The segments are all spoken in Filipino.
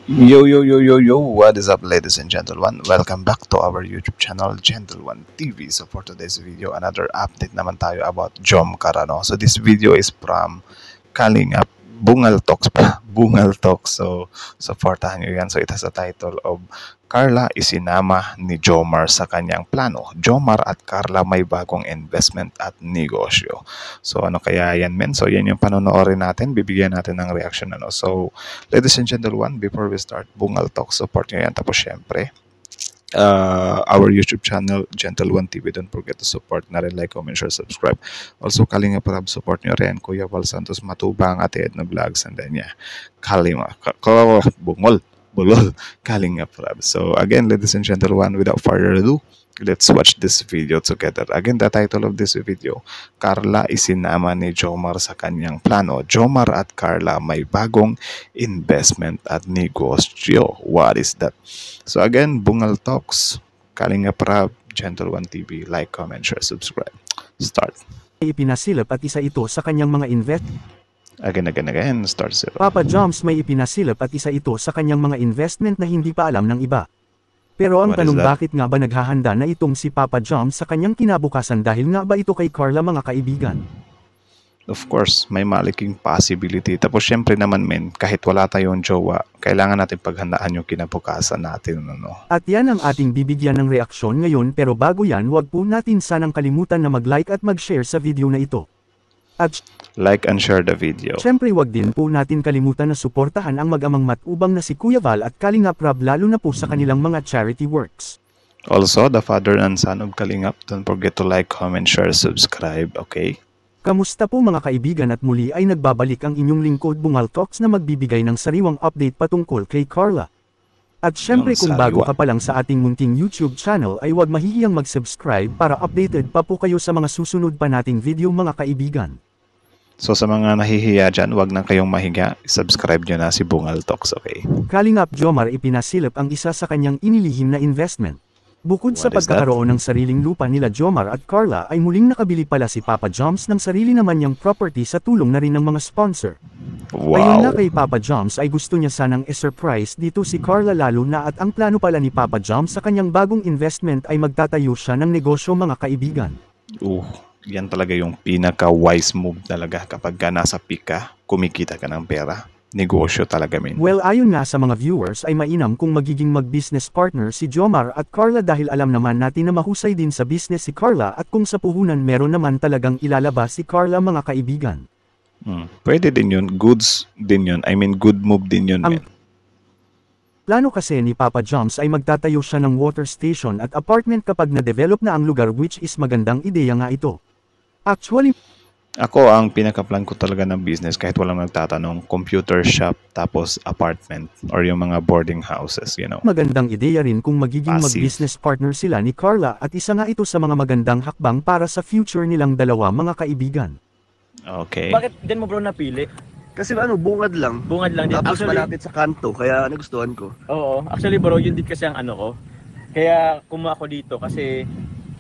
Yo, what is up, ladies and gentlemen? Welcome back to our YouTube channel, Gentle One TV. So for today's video, another update naman tayo about Jom Carano. So this video is from Kalingap Bungal Talks pa. Bungal Talks. So supportahan nyo yan. So it has a title of Carla isinama ni Jomar sa kanyang plano. Jomar at Carla may bagong investment at negosyo. So ano kaya yan, men? So yan yung panonoorin natin. Bibigyan natin ng reaction. So ladies and gentlemen, before we start, Bungal Talks, support nyo yan. Tapos syempre, our YouTube channel, Gentle One TV. Don't forget to support na rin, like, comment, share, subscribe. Also, Kalinga Prab, support nyo rin. Kuya Val Santos Matubang, Ate Edna Vlogs, and then Bungol, Bulol, Kalinga Prab. So again, ladies and gentlemen, without further ado, let's watch this video together. Again, the title of this video, Carla isinama ni Jomar sa kanyang plano. Jomar at Carla may bagong investment at negosyo. What is that? So again, Bungal Talks, Kalinga Prab, Gentle One TV. Like, comment, share, subscribe. Start. Ipinasilip at isa ito sa kanyang mga Again. Start zero. Papa Joms may ipinasilip at isa ito sa kanyang mga investment na hindi pa alam ng iba. Pero ang What is tanong, that? bakit nga ba naghahanda na itong si Papa Joms sa kanyang kinabukasan, dahil nga ba ito kay Carla, mga kaibigan? Of course, may malaking possibility. Tapos syempre naman, men, kahit wala tayong jowa, kailangan natin paghandaan yung kinabukasan natin. At yan ang ating bibigyan ng reaksyon ngayon, pero bago yan, huwag po natin sanang kalimutan na mag-like at mag-share sa video na ito. At Like and share the video. syempre, huwag din po natin kalimutan na suportahan ang mag-amang matubang na si Kuya Val at Kalinga Prab, lalo na po sa kanilang mga charity works. Also, the father and son of Kalingap, don't forget to like, comment, share, subscribe, okay? Kamusta po mga kaibigan, at muli ay nagbabalik ang inyong lingkod Bungal Talks na magbibigay ng sariwang update patungkol kay Carla. At syempre, Yung kung bago sariwa. ka pa lang sa ating munting YouTube channel, ay huwag mahihiyang mag-subscribe para updated pa po kayo sa mga susunod pa nating video, mga kaibigan. So sa mga nahihiya dyan, wag na kayong mahiga, subscribe nyo na si Bungal Talks, okay? Kalingap Jomar ipinasilip ang isa sa kanyang inilihim na investment. Bukod sa What is that? pagkakaroon ng sariling lupa nila Jomar at Carla, ay muling nakabili pala si Papa Joms ng sarili naman niyang property sa tulong na rin ng mga sponsor. Ayon na Wow! kay Papa Joms, ay gusto niya sanang i-surprise dito si Carla, lalo na at ang plano pala ni Papa Joms sa kanyang bagong investment ay magtatayo siya ng negosyo, mga kaibigan. Yan talaga yung pinaka-wise move talaga kapag ka nasa peak ka, kumikita ka ng pera. Negosyo talaga, men. Well, ayon nga sa mga viewers, ay mainam kung magiging mag-business partner si Jomar at Carla, dahil alam naman natin na mahusay din sa business si Carla, at kung sa puhunan meron naman talagang ilalabas si Carla, mga kaibigan. Pwede din yun. Goods din yun. I mean, good move din yun, men. Plano kasi ni Papa Joms ay magtatayo siya ng water station at apartment kapag na-develop na ang lugar, which is magandang ideya nga ito. Actually, Ako, ang pinaka-plan ko talaga ng business, kahit walang nagtatanong, computer shop, tapos apartment, or yung mga boarding houses, magandang ideya rin kung magiging Passive. mag-business partner sila ni Carla, at isa nga ito sa mga magandang hakbang para sa future nilang dalawa, mga kaibigan. Okay. Bakit din mo bro napili? Kasi bungad lang. Bungad lang din. Tapos Actually, malapit sa kanto, kaya nagustuhan ko. oo. Actually bro, yun din kasi ang ano ko. Kaya kumuha ko dito kasi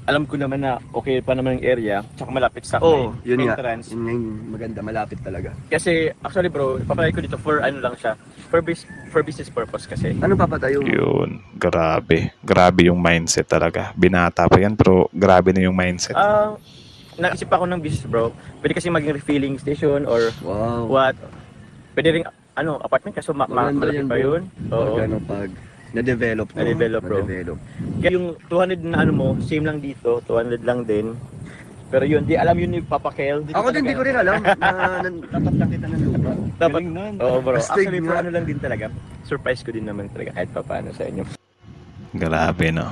alam ko naman na okay pa naman yung area, tsaka malapit sa Oo, yun nga. entrance. Yun nga yung maganda, malapit talaga. Kasi actually bro, papalay ko dito for ano lang siya, for business purpose kasi. Anong papatayo mo? Yun. Grabe. Grabe yung mindset talaga. Binata pa yan, pero grabe na yung mindset. Naisip ako ng business bro. Pwede kasi maging refilling station or Wow. what. Pwede rin apartment kasi Maganda malapit yan, pa bro. yun. Oo. Pag na-develop. no? Na-develop, bro. Na-develop. Kaya yung 200 na ano mo, same lang dito, 200 lang din. Pero yun, di alam yun ni Papa Kel. Ako din, di ko rin alam na dapat lang kita ng lupa. Dapat, oo bro. Astig Actually, nga. for ano lang din talaga. Surprise ko din naman talaga kahit pa paano sa inyo. Grabe, no?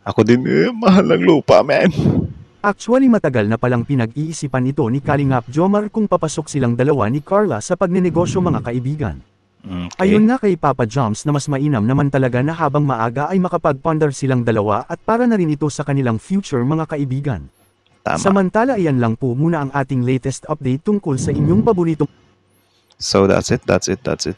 Ako din, mahal ng lupa, man. Actually, matagal na palang pinag-iisipan ito ni Kalingap Jomar kung papasok silang dalawa ni Carla sa pagnenegosyo, mga kaibigan. Okay. Ayon nga kay Papa Joms na mas mainam naman talaga na habang maaga ay makapag-ponder silang dalawa, at para na rin ito sa kanilang future, mga kaibigan. Tama. Samantala, iyan lang po muna ang ating latest update tungkol sa inyong paboritong So that's it,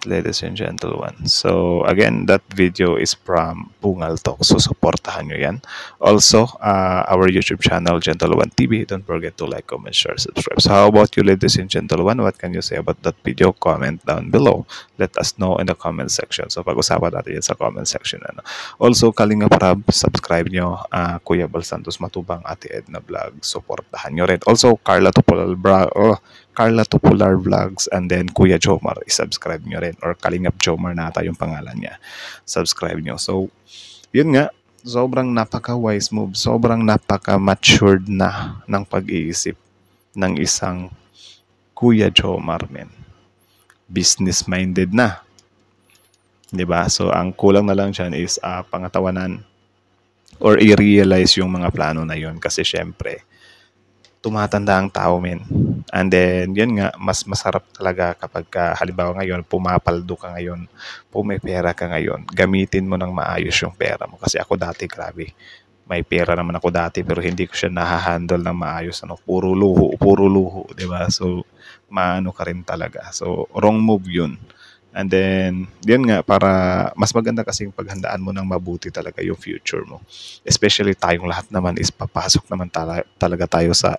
ladies and gentlemen. So again, that video is from Bungal Talk. So supportahan nyo yan. Also, our YouTube channel, Gentle One TV. Don't forget to like, comment, share, subscribe. So how about you, ladies and gentlemen? What can you say about that video? Comment down below. Let us know in the comment section. So pag-usapan natin yan sa comment section. Ano. Also, Kalinga Prab, subscribe nyo. Kuya Bal Santos Matubang, Ate Edna Vlog. Supportahan nyo rin. Also, Carla Tupular Vlogs, and then Kuya Jomar, i-subscribe nyo rin, or Kalingap Jomar nata yung pangalan niya. Subscribe nyo. So, yun nga, sobrang napaka-wise move, sobrang napaka-matured na ng pag-iisip ng isang Kuya Jomar, men. Business-minded na. 'Di ba? So, ang kulang na lang dyan is pangatawanan or i-realize yung mga plano na yun, kasi syempre, tumatanda ang tao, men. And then, yun nga, mas masarap talaga kapag halimbawa ngayon, pumapaldo ka ngayon, pumipera ka ngayon, gamitin mo ng maayos yung pera mo. Kasi ako dati, grabe, may pera naman ako dati, pero hindi ko siya nahahandle ng maayos. Ano, puro luho, di ba? So, maano ka rin talaga. So, wrong move yun. And then, yun nga, para mas maganda kasing paghandaan mo ng mabuti talaga yung future mo. Especially tayong lahat naman is papasok naman talaga tayo sa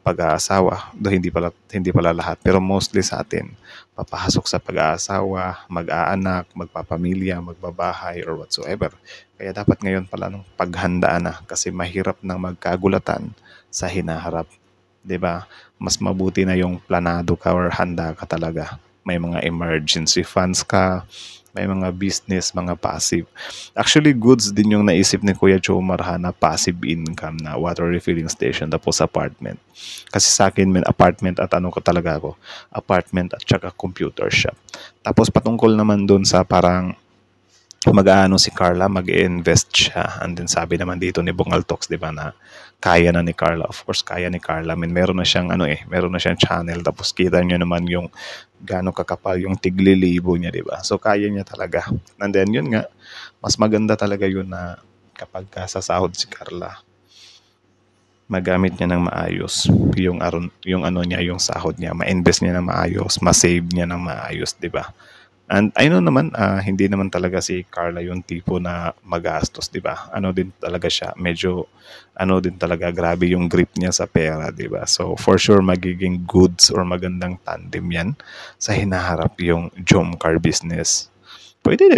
pag-aasawa. Do hindi pala lahat, pero mostly sa atin, papasok sa pag-aasawa, mag-aanak, magpapamilya, magbabahay, or whatsoever. Kaya dapat ngayon pala nung paghandaan na, kasi mahirap nang magkagulatan sa hinaharap. 'Di ba? Mas mabuti na yung planado ka or handa ka talaga. May mga emergency funds ka, may mga business, mga passive. Actually, goods din yung naisip ni Kuya Jomar na passive income na water refilling station tapos apartment. Kasi sa akin, apartment at ano ko talaga ako, apartment at saka computer shop. Tapos patungkol naman dun sa parang mag-aano si Carla, mag-invest siya. And then sabi naman dito ni Bungal Talks, di ba, na kaya na ni Carla. Of course, kaya ni Carla. Meron na siyang meron na siyang channel. Tapos kita niyo naman yung gaano kakapal yung tiglilibo niya, di ba? So kaya niya talaga. And then yun nga, mas maganda talaga yun na kapag sasahod si Carla, magamit niya ng maayos yung yung sahod niya, ma-invest niya ng maayos, ma-save niya ng maayos, di ba? And I know naman, hindi naman talaga si Carla yung tipo na magastos, di ba? Ano din talaga siya, medyo, din talaga, grabe yung grip niya sa pera, di ba? So, for sure, magiging goods or magandang tandem yan sa hinaharap yung Jomcar business. Pwede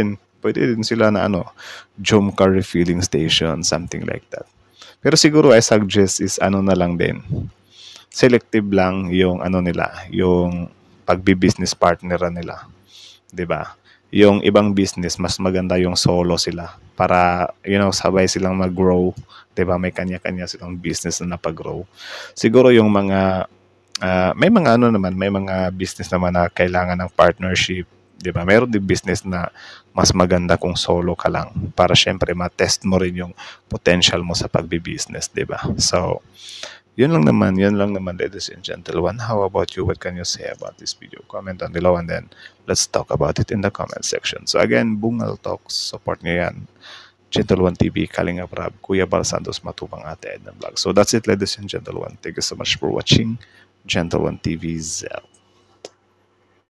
din sila na Jomcar refilling station, something like that. Pero siguro, I suggest is na lang din, selective lang yung yung pagbi-business partner nila. 'Di ba? Yung ibang business, mas maganda yung solo sila para sabay silang mag-grow, 'di ba? May kanya-kanya silang business na napag-grow. Siguro yung mga may mga may mga business naman na kailangan ng partnership, 'di ba? Meron din business na mas maganda kung solo ka lang para syempre ma-test mo rin yung potential mo sa pagbi-business, 'di ba? So, yun lang naman, ladies and gentlemen. How about you? What can you say about this video? Comment down below and then let's talk about it in the comment section. So again, Bungal Talks, support nyo yan. Gentle One TV, Kalinga Prab, Kuya Bal Santos Matubang, Ate Edna Vlog. So that's it, ladies and gentlemen. Thank you so much for watching Gentle One TV's